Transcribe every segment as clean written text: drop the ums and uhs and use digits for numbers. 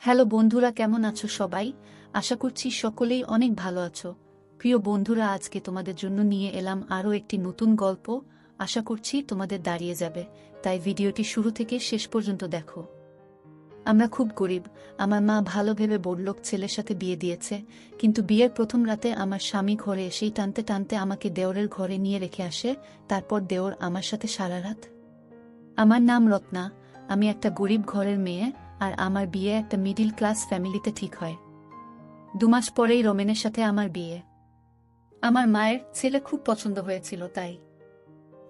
Hello বন্ধুরা, কেমন আছো সবাই? আশা করছি সকলেই অনেক ভালো আছো। প্রিয় বন্ধুরা, আজকে তোমাদের জন্য নিয়ে এলাম আরও একটি নতুন গল্প। আশা করছি তোমাদের দাঁড়িয়ে যাবে, তাই ভিডিওটি শুরু থেকে শেষ পর্যন্ত দেখো। আমরা খুব গরিব। আমার মা ভালো ভেবে বড়লোক ছেলের সাথে বিয়ে দিয়েছে, কিন্তু বিয়ের প্রথম রাতে আমার স্বামী ঘরে এসেই টানতে টানতে আমাকে দেওরের ঘরে নিয়ে রেখে আসে। তারপর দেওর আমার সাথে সারা রাত। আমার নাম রত্না, আমি একটা গরিব ঘরের মেয়ে, আর আমার বিয়ে একটা মিডিল ক্লাস ফ্যামিলিতে ঠিক হয়। 2 মাস পরেই রমেনের সাথে আমার বিয়ে। আমার মায়ের ছেলে খুব পছন্দ হয়েছিল, তাই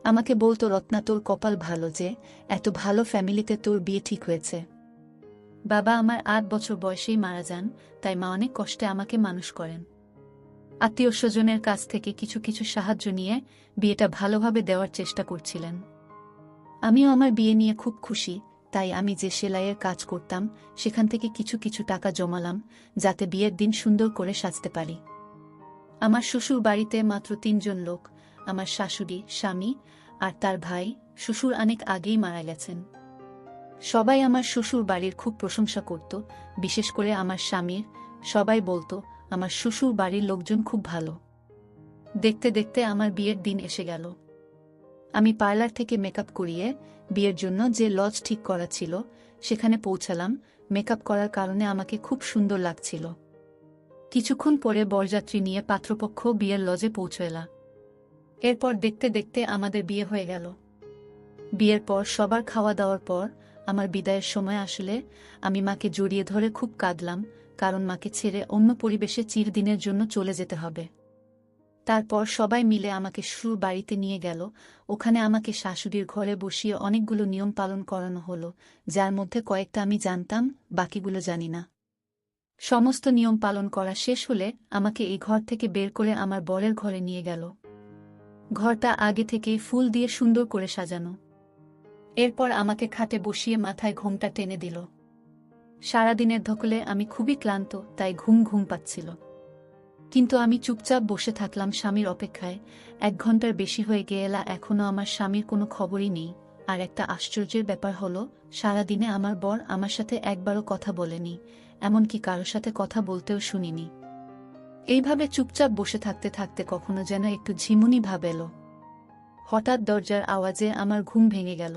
আমাকে বলতো, রত্না, তোর কপাল ভালো যে এত ভালো ফ্যামিলিতে তোর বিয়ে ঠিক হয়েছে। বাবা আমার 8 বছর বয়সেই মারা যান, তাই মা অনেক কষ্টে আমাকে মানুষ করেন। আত্মীয় স্বজনের কাছ থেকে কিছু কিছু সাহায্য নিয়ে বিয়েটা ভালোভাবে দেওয়ার চেষ্টা করছিলেন। আমিও আমার বিয়ে নিয়ে খুব খুশি, তাই আমি যে সেলাইয়ের কাজ করতাম সেখান থেকে কিছু কিছু টাকা জমালাম, যাতে বিয়ের দিন সুন্দর করে সাজতে পারি। আমার শ্বশুর বাড়িতে মাত্র 3 জন লোক, আমার শাশুড়ি, স্বামী আর তার ভাই। শ্বশুর অনেক আগেই মারা গেছেন। সবাই আমার শ্বশুর বাড়ির খুব প্রশংসা করত, বিশেষ করে আমার স্বামীর। সবাই বলতো আমার শ্বশুর বাড়ির লোকজন খুব ভালো। দেখতে দেখতে আমার বিয়ের দিন এসে গেল। আমি পার্লার থেকে মেকআপ করিয়ে বিয়ের জন্য যে লজ ঠিক করা ছিল সেখানে পৌঁছালাম। মেকআপ করার কারণে আমাকে খুব সুন্দর লাগছিল। কিছুক্ষণ পরে বরযাত্রী নিয়ে পাত্রপক্ষ বিয়ের লজে পৌঁছলা। এরপর দেখতে দেখতে আমাদের বিয়ে হয়ে গেল। বিয়ের পর সবার খাওয়া দাওয়ার পর আমার বিদায়ের সময় আসলে আমি মাকে জড়িয়ে ধরে খুব কাঁদলাম, কারণ মাকে ছেড়ে অন্য পরিবেশে চিরদিনের জন্য চলে যেতে হবে। তারপর সবাই মিলে আমাকে শ্বশুর বাড়িতে নিয়ে গেল। ওখানে আমাকে শাশুড়ির ঘরে বসিয়ে অনেকগুলো নিয়ম পালন করানো হলো, যার মধ্যে কয়েকটা আমি জানতাম, বাকিগুলো জানি না। সমস্ত নিয়ম পালন করা শেষ হলে আমাকে এই ঘর থেকে বের করে আমার বরের ঘরে নিয়ে গেল। ঘরটা আগে থেকেই ফুল দিয়ে সুন্দর করে সাজানো। এরপর আমাকে খাটে বসিয়ে মাথায় ঘোমটা টেনে দিল। সারাদিনের ধকলে আমি খুবই ক্লান্ত, তাই ঘুম ঘুম পাচ্ছিল। কিন্তু আমি চুপচাপ বসে থাকলাম স্বামীর অপেক্ষায়। 1 ঘন্টার বেশি হয়ে গেল, এখনো আমার স্বামীর কোনো খবরই নেই। আর একটা আশ্চর্যের ব্যাপার হলো, সারাদিনে আমার বর আমার সাথে একবারও কথা বলেনি, এমনকি কারোর সাথে কথা বলতেও শুনিনি। এইভাবে চুপচাপ বসে থাকতে থাকতে কখনো যেন একটু ঝিমুনি ভাব এলো। হঠাৎ দরজার আওয়াজে আমার ঘুম ভেঙে গেল।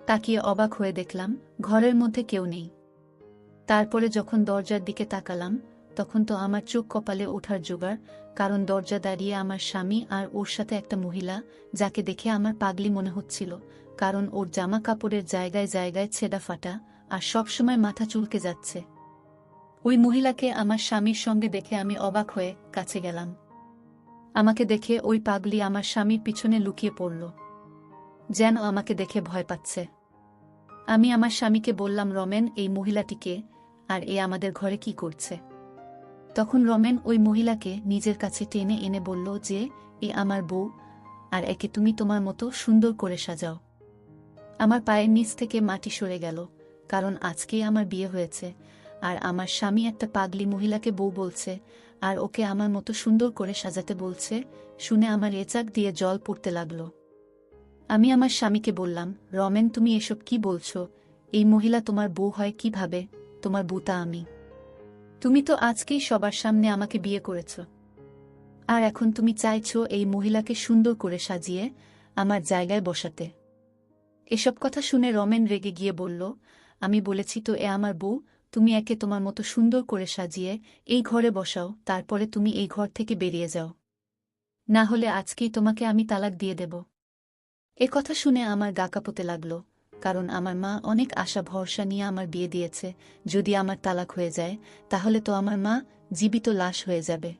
তাকিয়ে অবাক হয়ে দেখলাম ঘরের মধ্যে কেউ নেই। তারপরে যখন দরজার দিকে তাকালাম, তখন তো আমার চোখ কপালে ওঠার জোগাড়, কারণ দরজা দাঁড়িয়ে আমার স্বামী আর ওর সাথে একটা মহিলা, যাকে দেখে আমার পাগলি মনে হচ্ছিল, কারণ ওর জামা কাপড়ের জায়গায় জায়গায় ছেঁড়া ফাটা আর সবসময় মাথা চুলকে যাচ্ছে। ওই মহিলাকে আমার স্বামীর সঙ্গে দেখে আমি অবাক হয়ে কাছে গেলাম। আমাকে দেখে ওই পাগলি আমার স্বামীর পিছনে লুকিয়ে পড়ল, যেন আমাকে দেখে ভয় পাচ্ছে। আমি আমার স্বামীকে বললাম, রমেন, এই মহিলাটিকে, আর এ আমাদের ঘরে কি করছে? তখন রমেন ওই মহিলাকে নিজের কাছে টেনে এনে বলল যে, এ আমার বউ, আর একে তুমি তোমার মতো সুন্দর করে সাজাও। আমার পায়ের নিচ থেকে মাটি সরে গেল, কারণ আজকেই আমার বিয়ে হয়েছে, আর আমার স্বামী একটা পাগলি মহিলাকে বউ বলছে, আর ওকে আমার মতো সুন্দর করে সাজাতে বলছে। শুনে আমার এচাক দিয়ে জল পড়তে লাগলো। আমি আমার স্বামীকে বললাম, রমেন, তুমি এসব কি বলছো? এই মহিলা তোমার বউ হয় কিভাবে? তোমার বউটা আমি। তুমি তো আজকেই সবার সামনে আমাকে বিয়ে করেছ, আর এখন তুমি চাইছো এই মহিলাকে সুন্দর করে সাজিয়ে আমার জায়গায় বসাতে। এসব কথা শুনে রমেন রেগে গিয়ে বলল, আমি বলেছি তো এ আমার বউ, তুমি একে তোমার মতো সুন্দর করে সাজিয়ে এই ঘরে বসাও, তারপরে তুমি এই ঘর থেকে বেরিয়ে যাও, না হলে আজকেই তোমাকে আমি তালাক দিয়ে দেব। এ কথা শুনে আমার গা কাঁপতে লাগল, কারণ আমার মা অনেক আশা ভরসা নিয়ে আমার বিয়ে দিয়েছে। যদি আমার তালাক হয়ে যায়, তাহলে তো আমার মা জীবিত লাশ হয়ে যাবে।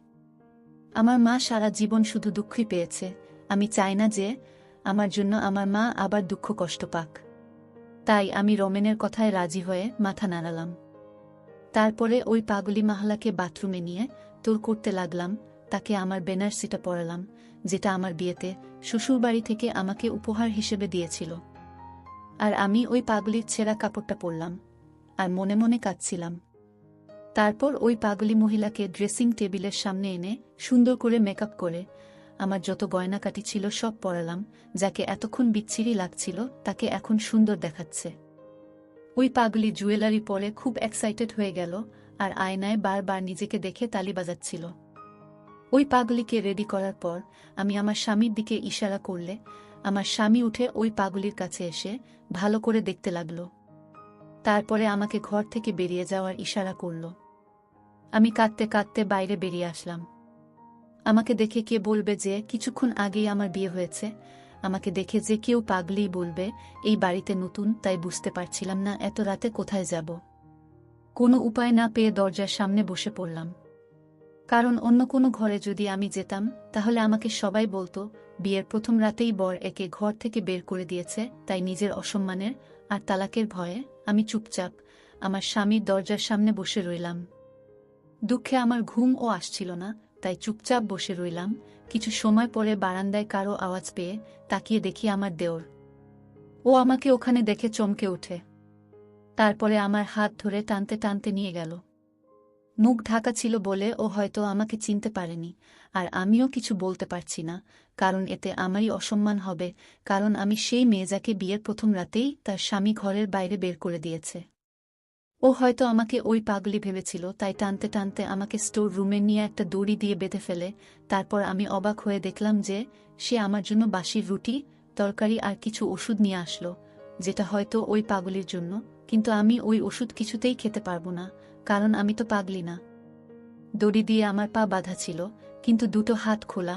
আমার মা সারা জীবন শুধু দুঃখই পেয়েছে। আমি চাই না যে আমার জন্য আমার মা আবার দুঃখ কষ্ট পাক। তাই আমি রমেনের কথায় রাজি হয়ে মাথা নাড়ালাম। তারপরে ওই পাগলি মাহলাকে বাথরুমে নিয়ে তোর করতে লাগলাম। তাকে আমার বেনারসিটা পরালাম, যেটা আমার বিয়েতে শ্বশুরবাড়ি থেকে আমাকে উপহার হিসেবে দিয়েছিল। আর আমি ওই পাগলির ছেঁড়া কাপড়টা পরলাম, আর মনে মনে কাঁদছিলাম। তারপর ওই পাগলি মহিলাকে ড্রেসিং টেবিলের সামনে এনে সুন্দর করে মেকআপ করে আমার যত গয়নাকাটি ছিল সব পরালাম। যাকে এতক্ষণ বিচ্ছিরি লাগছিল তাকে এখন সুন্দর দেখাচ্ছে। ওই পাগলি জুয়েলারি পরে খুব এক্সাইটেড হয়ে গেল আর আয়নায় বারবার নিজেকে দেখে তালি বাজাচ্ছিল। ওই পাগলিকে রেডি করার পর আমি আমার স্বামীর দিকে ইশারা করলে আমার স্বামী উঠে ওই পাগলির কাছে এসে ভালো করে দেখতে লাগল। তারপরে আমাকে ঘর থেকে বেরিয়ে যাওয়ার ইশারা করল। আমি কাঁদতে কাঁদতে বাইরে বেরিয়ে আসলাম। আমাকে দেখে কে বলবে যে কিছুক্ষণ আগেই আমার বিয়ে হয়েছে? আমাকে দেখে যে কেউ পাগলিই বলবে। এই বাড়িতে নতুন, তাই বুঝতে পারছিলাম না এত রাতে কোথায় যাব। কোনো উপায় না পেয়ে দরজার সামনে বসে পড়লাম। কারণ অন্য কোনো ঘরে যদি আমি যেতাম তাহলে আমাকে সবাই বলতো বিয়ের প্রথম রাতেই বর একে ঘর থেকে বের করে দিয়েছে। তাই নিজের অসম্মানের আর তালাকের ভয়ে আমি চুপচাপ আমার স্বামীর দরজার সামনে বসে রইলাম। দুঃখে আমার ঘুমও আসছিল না, তাই চুপচাপ বসে রইলাম। কিছু সময় পরে বারান্দায় কারো আওয়াজ পেয়ে তাকিয়ে দেখি আমার দেওর। ও আমাকে ওখানে দেখে চমকে ওঠে। তারপরে আমার হাত ধরে টানতে টানতে নিয়ে গেল। মুখ ঢাকা ছিল বলে ও হয়তো আমাকে চিনতে পারেনি, আর আমিও কিছু বলতে পারছি না, কারণ এতে আমারই অসম্মান হবে। কারণ আমি সেই মেয়ে যাকে বিয়ের প্রথম রাতেই তার স্বামী ঘরের বাইরে বের করে দিয়েছে। ও হয়তো আমাকে ওই পাগলি ভেবেছিল, তাই টানতে টানতে আমাকে স্টোর রুমে নিয়ে একটা দড়ি দিয়ে বেঁধে ফেলে। তারপর আমি অবাক হয়ে দেখলাম যে সে আমার জন্য বাসির রুটি, তরকারি আর কিছু ওষুধ নিয়ে আসলো, যেটা হয়তো ওই পাগলির জন্য। কিন্তু আমি ওই ওষুধ কিছুতেই খেতে পারবো না, কারণ আমি তো পাগলি না। দড়ি দিয়ে আমার পা বাঁধা ছিল, কিন্তু দুটো হাত খোলা।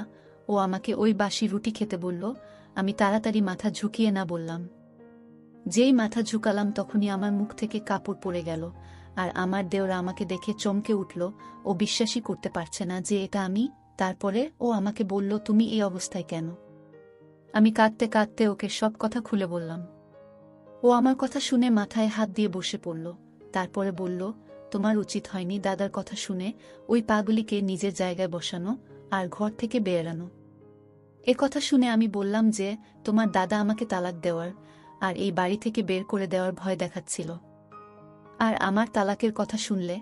ও আমাকে ওই বাসি রুটি খেতে বলল। আমি তাড়াতাড়ি মাথা ঝুঁকিয়ে না বললাম। যেই মাথা ঝুঁকালাম তখনই আমার মুখ থেকে কাপড় পড়ে গেল, আর আমার দেওরা আমাকে দেখে চমকে উঠল। ও বিশ্বাসই করতে পারছে না যে এটা আমি। তারপরে ও আমাকে বলল, তুমি এই অবস্থায় কেন? আমি কাঁদতে কাঁদতে ওকে সব কথা খুলে বললাম। ও আমার কথা শুনে মাথায় হাত দিয়ে বসে পড়ল। তারপরে বলল, তোমার উচিত হয়নি দাদার কথা শুনে ওই পাগলিকে নিজের জায়গায় বসানো আর ঘর থেকে বেরানো। এ কথা শুনে আমি বললাম যে তোমার দাদা আমাকে তালাক দেওয়ার আর এই বাড়ি থেকে বের করে দেওয়ার ভয় দেখাচ্ছিল। আর আমার তালাকের কথা শুনলে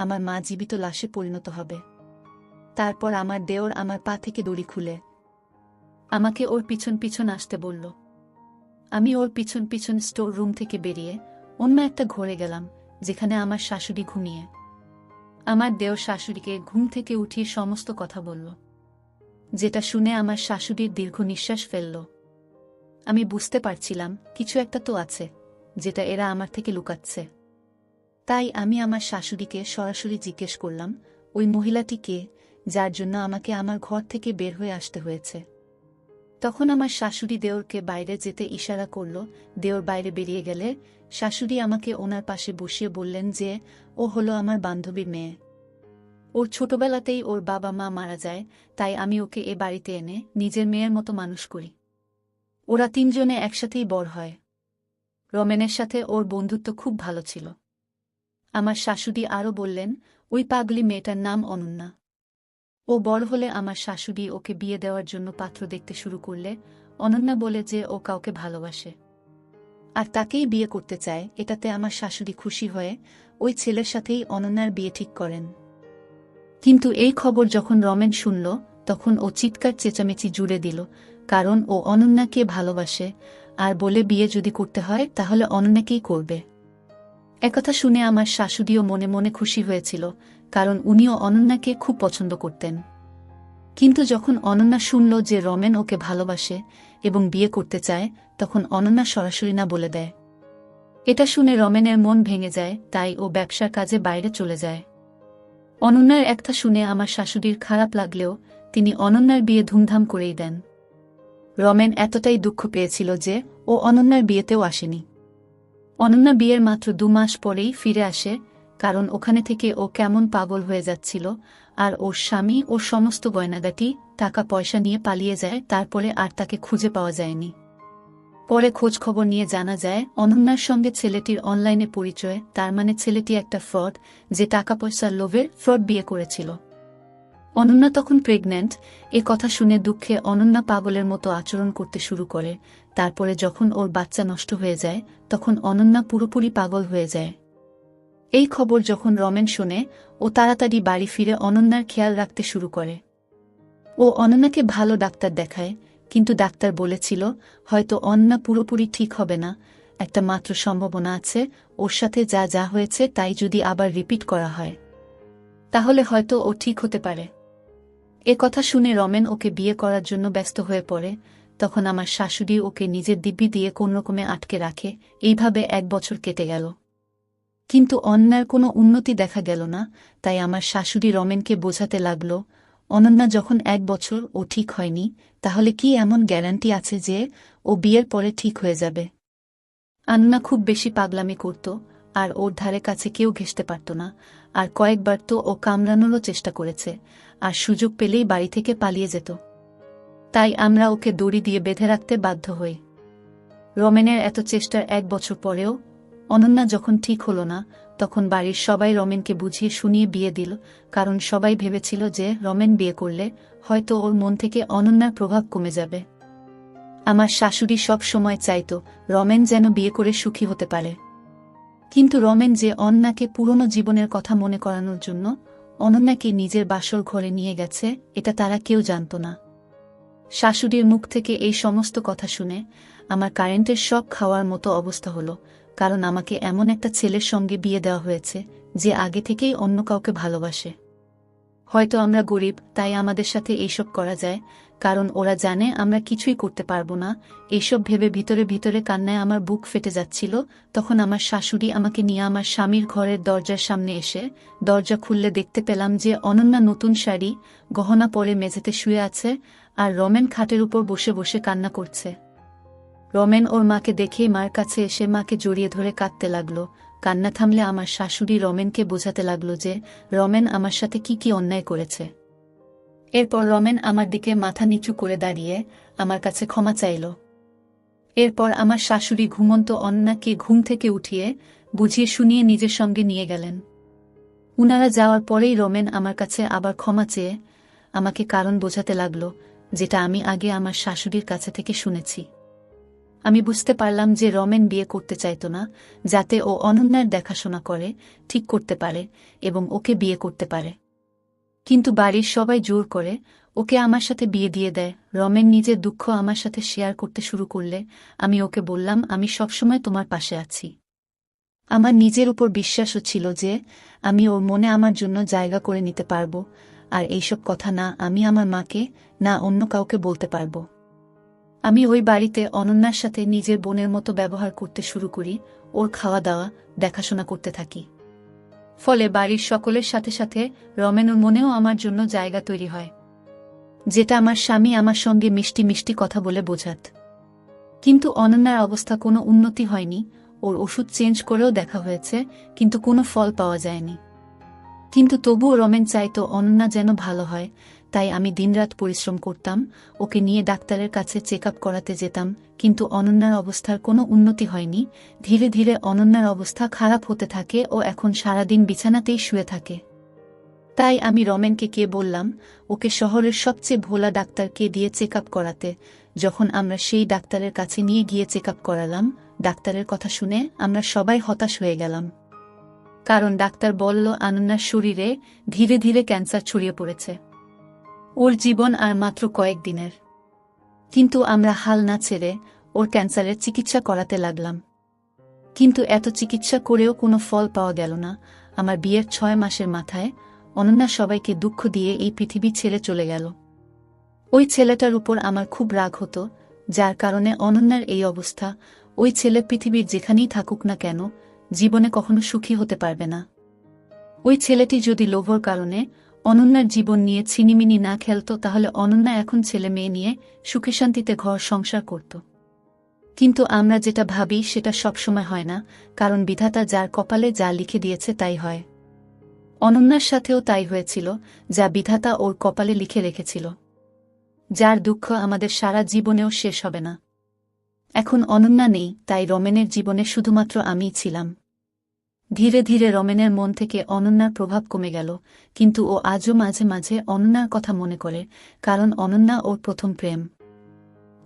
আমার মা জীবিত লাশে পরিণত হবে। তারপর আমার দেওর আমার পা থেকে দড়ি খুলে আমাকে ওর পিছন পিছন আসতে বলল। আমি ওর পিছন পিছন স্টোর রুম থেকে বেরিয়ে অন্য একটা ঘরে গেলাম, যেখানে আমার শাশুড়ি ঘুমিয়ে। আমার দেওর শাশুড়িকে ঘুম থেকে উঠিয়ে সমস্ত কথা বলল, যেটা শুনে আমার শাশুড়ির দীর্ঘ নিঃশ্বাস ফেলল। আমি বুঝতে পারছিলাম কিছু একটা তো আছে, যেটা এরা আমার থেকে লুকাচ্ছে। তাই আমি আমার শাশুড়িকে সরাসরি জিজ্ঞেস করলাম, ওই মহিলাটি কে, যার জন্য আমাকে আমার ঘর থেকে বের হয়ে আসতে হয়েছে? তখন আমার শাশুড়ি দেওরকে বাইরে যেতে ইশারা করল। দেওর বাইরে বেরিয়ে গেলে শাশুড়ি আমাকে ওনার পাশে বসিয়ে বললেন যে ও হলো আমার বান্ধবীর মেয়ে। ওর ছোটবেলাতেই ওর বাবা মা মারা যায়, তাই আমি ওকে এ বাড়িতে এনে নিজের মেয়ের মতো মানুষ করি। ওরা তিনজনে একসাথেই বড় হয়। রমেনের সাথে ওর বন্ধুত্ব খুব ভালো ছিল। আমার শাশুড়ি আরও বললেন, ওই পাগলি মেয়েটার নাম অনন্যা। ও বড় হলে আমার শাশুড়ি ওকে বিয়ে দেওয়ার জন্য পাত্র দেখতে শুরু করলে অনন্যা বলে যে ও কাউকে ভালোবাসে আর তাকেই বিয়ে করতে চায়। এটাতে আমার শাশুড়ি খুশি হয়ে ওই ছেলের সাথেই অনন্যার বিয়ে ঠিক করেন। কিন্তু এই খবর যখন রমেন শুনল তখন ও চিৎকার চেঁচামেচি জুড়ে দিল, কারণ ও অনন্যাকে ভালোবাসে আর বলে বিয়ে যদি করতে হয় তাহলে অনন্যাকেই করবে। একথা শুনে আমার শাশুড়িও মনে মনে খুশি হয়েছিল, কারণ উনিও অনন্যাকে খুব পছন্দ করতেন। কিন্তু যখন অনন্যা শুনল যে রমেন ওকে ভালোবাসে এবং বিয়ে করতে চায়, তখন অনন্যা সরাসরি না বলে দেয়। এটা শুনে রমেনের মন ভেঙে যায়, তাই ও ব্যবসার কাজে বাইরে চলে যায়। অনন্যার একটা শুনে আমার শাশুড়ির খারাপ লাগলেও তিনি অনন্যার বিয়ে ধুমধাম করেই দেন। রমেন এতটাই দুঃখ পেয়েছিল যে ও অনন্যার বিয়েতেও আসেনি। অনন্যা বিয়ের মাত্র 2 মাস পরেই ফিরে আসে, কারণ ওখানে থেকে ও কেমন পাগল হয়ে যাচ্ছিল। আর ওর স্বামী ওর সমস্ত গয়নাগাটি টাকা পয়সা নিয়ে পালিয়ে যায়। তারপরে আর তাকে খুঁজে পাওয়া যায়নি। পরে খোঁজ খবর নিয়ে জানা যায় অনন্যার সঙ্গে ছেলেটির অনলাইনে পরিচয়, তার মানে ছেলেটি একটা ফ্রড, যে টাকা পয়সার লোভে ফ্রড বিয়ে করেছিল। অনন্যা তখন প্রেগন্যান্ট। এ কথা শুনে দুঃখে অনন্যা পাগলের মতো আচরণ করতে শুরু করে। তারপরে যখন ওর বাচ্চা নষ্ট হয়ে যায় তখন অনন্যা পুরোপুরি পাগল হয়ে যায়। এই খবর যখন রমেন শোনে ও তাড়াতাড়ি বাড়ি ফিরে অনন্যার খেয়াল রাখতে শুরু করে। ও অনন্যাকে ভালো ডাক্তার দেখায়, কিন্তু ডাক্তার বলেছিল হয়তো অনন্যা পুরোপুরি ঠিক হবে না, একটা মাত্র সম্ভাবনা আছে, ওর সাথে যা যা হয়েছে তাই যদি আবার রিপিট করা হয় তাহলে হয়তো ও ঠিক হতে পারে। এ কথা শুনে রমেন ওকে বিয়ে করার জন্য ব্যস্ত হয়ে পড়ে। তখন আমার শাশুড়ি ওকে নিজের দিব্যি দিয়ে কোনরকমে আটকে রাখে। এইভাবে 1 বছর কেটে গেল, কিন্তু অন্যার কোনো উন্নতি দেখা গেল না। তাই আমার শাশুড়ি রমেনকে বোঝাতে লাগল, অনন্যা যখন 1 বছর ও ঠিক হয়নি, তাহলে কি এমন গ্যারান্টি আছে যে ও বিয়ের পরে ঠিক হয়ে যাবে? আন্না খুব বেশি পাগলামি করত, আর ওর ধারে কাছে কেউ ঘেঁষতে পারত না। আর কয়েকবার তো ও কামড়ানোরও চেষ্টা করেছে, আর সুযোগ পেলেই বাড়ি থেকে পালিয়ে যেত। তাই আমরা ওকে দড়ি দিয়ে বেঁধে রাখতে বাধ্য হই। রমেনের এত চেষ্টার 1 বছর পরেও অনন্যা যখন ঠিক হল না, তখন বাড়ির সবাই রমেনকে বুঝিয়ে শুনিয়ে বিয়ে দিল। কারণ সবাই ভেবেছিল যে রমেন বিয়ে করলে হয়তো ওর মন থেকে অনন্যার প্রভাব কমে যাবে। আমার শাশুড়ি সব সময় চাইত রমেন যেন বিয়ে করে সুখী হতে পারে। কিন্তু রমেন যে অন্যাকে পুরনো জীবনের কথা মনে করানোর জন্য অনন্যাকে নিজের বাসর ঘরে নিয়ে গেছে, এটা তারা কেউ জানত না। শাশুড়ির মুখ থেকে এই সমস্ত কথা শুনে আমার কারেন্টের শক খাওয়ার মতো অবস্থা হলো। কারণ আমাকে এমন একটা ছেলের সঙ্গে বিয়ে দেওয়া হয়েছে যে আগে থেকেই অন্য কাউকে ভালোবাসে। হয়তো আমরা গরিব, তাই আমাদের সাথে এইসব করা যায়, কারণ ওরা জানে আমরা কিছুই করতে পারবো না। এইসব ভেবে ভিতরে ভিতরে কান্নায় আমার বুক ফেটে যাচ্ছিল। তখন আমার শাশুড়ি আমাকে নিয়ে আমার স্বামীর ঘরের দরজার সামনে এসে দরজা খুললে দেখতে পেলাম যে অনন্যা নতুন শাড়ি গহনা পরে মেঝেতে শুয়ে আছে, আর রমেন খাটের উপর বসে বসে কান্না করছে। রমেন ওর মাকে দেখেই মার কাছে এসে মাকে জড়িয়ে ধরে কাঁদতে লাগলো। কান্না থামলে আমার শাশুড়ি রমেনকে বোঝাতে লাগলো যে রমেন আমার সাথে কি কি অন্যায় করেছে। এরপর রমেন আমার দিকে মাথা নিচু করে দাঁড়িয়ে আমার কাছে ক্ষমা চাইল। এরপর আমার শাশুড়ি ঘুমন্ত অন্যাকে ঘুম থেকে উঠিয়ে বুঝিয়ে শুনিয়ে নিজের সঙ্গে নিয়ে গেলেন। উনারা যাওয়ার পরেই রমেন আমার কাছে আবার ক্ষমা চেয়ে আমাকে কারণ বোঝাতে লাগলো, যেটা আমি আগে আমার শাশুড়ির কাছে থেকে শুনেছি। আমি বুঝতে পারলাম যে রমেন বিয়ে করতে চাইত না, যাতে ও অনন্যার দেখাশোনা করে, ঠিক করতে পারে এবং ওকে বিয়ে করতে পারে। কিন্তু বাড়ির সবাই জোর করে ওকে আমার সাথে বিয়ে দিয়ে দেয়। রমেন নিজের দুঃখ আমার সাথে শেয়ার করতে শুরু করলে আমি ওকে বললাম, আমি সবসময় তোমার পাশে আছি। আমার নিজের উপর বিশ্বাসও ছিল যে আমি ওর মনে আমার জন্য জায়গা করে নিতে পারব, আর এইসব কথা না আমি আমার মাকে না অন্য কাউকে বলতে পারব। আমি ওই বাড়িতে অনন্যার সাথে নিজের বোনের মতো ব্যবহার করতে শুরু করি, ওর খাওয়া দাওয়া দেখাশোনা করতে থাকি। ফলে বাড়ির সকলের সাথে সাথে রমেনের মনেও আমার জন্য জায়গা তৈরি হয়, যেটা আমার স্বামী আমার সঙ্গে মিষ্টি মিষ্টি কথা বলে বোঝাত। কিন্তু অনন্যার অবস্থা কোনো উন্নতি হয়নি। ওর ওষুধ চেঞ্জ করেও দেখা হয়েছে, কিন্তু কোনো ফল পাওয়া যায়নি। কিন্তু তবুও রমেন চাইতো অনন্যা যেন ভালো হয়, তাই আমি দিনরাত পরিশ্রম করতাম, ওকে নিয়ে ডাক্তারের কাছে চেক আপ করাতে যেতাম। কিন্তু অনন্যার অবস্থার কোনো উন্নতি হয়নি। ধীরে ধীরে অনন্যার অবস্থা খারাপ হতে থাকে ও এখন সারাদিন বিছানাতেই শুয়ে থাকে। তাই আমি রমেনকে বললাম ওকে শহরের সবচেয়ে ভোলা ডাক্তারকে দিয়ে চেক আপ করাতে। যখন আমরা সেই ডাক্তারের কাছে নিয়ে গিয়ে চেক আপ করালাম, ডাক্তারের কথা শুনে আমরা সবাই হতাশ হয়ে গেলাম। কারণ ডাক্তার বলল অনন্যার শরীরে ধীরে ধীরে ক্যান্সার ছড়িয়ে পড়েছে, ওর জীবন আর মাত্র কয়েকদিনের। কিন্তু আমরা হাল না ছেড়ে ওর ক্যান্সারের চিকিৎসা করাতে লাগলাম। কিন্তু এত চিকিৎসা করেও কোনো ফল পাওয়া গেল না। আমার বিয়ের 6 মাসের মাথায় অনন্যা সবাইকে দুঃখ দিয়ে এই পৃথিবী ছেড়ে চলে গেল। ওই ছেলেটার উপর আমার খুব রাগ হতো, যার কারণে অনন্যার এই অবস্থা। ওই ছেলে পৃথিবীর যেখানেই থাকুক না কেন, জীবনে কখনো সুখী হতে পারবে না। ওই ছেলেটি যদি লোভর কারণে অনন্যার জীবন নিয়ে ছিনিমিনি না খেলত, তাহলে অনন্যা এখন ছেলে মেয়ে নিয়ে সুখে শান্তিতে ঘর সংসার করত। কিন্তু আমরা যেটা ভাবি সেটা সবসময় হয় না, কারণ বিধাতা যার কপালে যা লিখে দিয়েছে তাই হয়। অনন্যার সাথেও তাই হয়েছিল, যা বিধাতা ওর কপালে লিখে রেখেছিল, যার দুঃখ আমাদের সারা জীবনেও শেষ হবে না। এখন অনন্যা নেই, তাই রমেনের জীবনে শুধুমাত্র আমিই ছিলাম। ধীরে ধীরে রমেনের মন থেকে অনন্যার প্রভাব কমে গেল, কিন্তু ও আজও মাঝে মাঝে অনন্যার কথা মনে করে, কারণ অনন্যা ওর প্রথম প্রেম।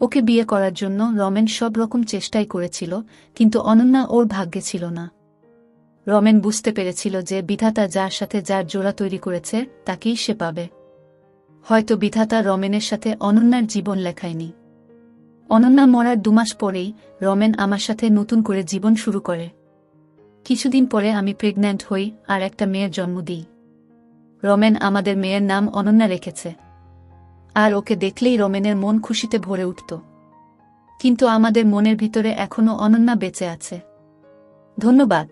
ওকে বিয়ে করার জন্য রমেন সব রকম চেষ্টাই করেছিল, কিন্তু অনন্যা ওর ভাগ্যে ছিল না। রমেন বুঝতে পেরেছিল যে বিধাতা যার সাথে যার জোড়া তৈরি করেছে তাকেই সে পাবে। হয়তো বিধাতা রমেনের সাথে অনন্যার জীবন লেখায়নি। অনন্যা মরার 2 মাস পরেই রমেন আমার সাথে নতুন করে জীবন শুরু করে। কিছুদিন পরে আমি প্রেগন্যান্ট হই আর একটা মেয়ের জন্ম দিই। রমেন আমাদের মেয়ের নাম অনন্যা রেখেছে। আর ওকে দেখলেই রমেনের মন খুশিতে ভরে উঠত। কিন্তু আমাদের মনের ভিতরে এখনো অনন্যা বেঁচে আছে। ধন্যবাদ।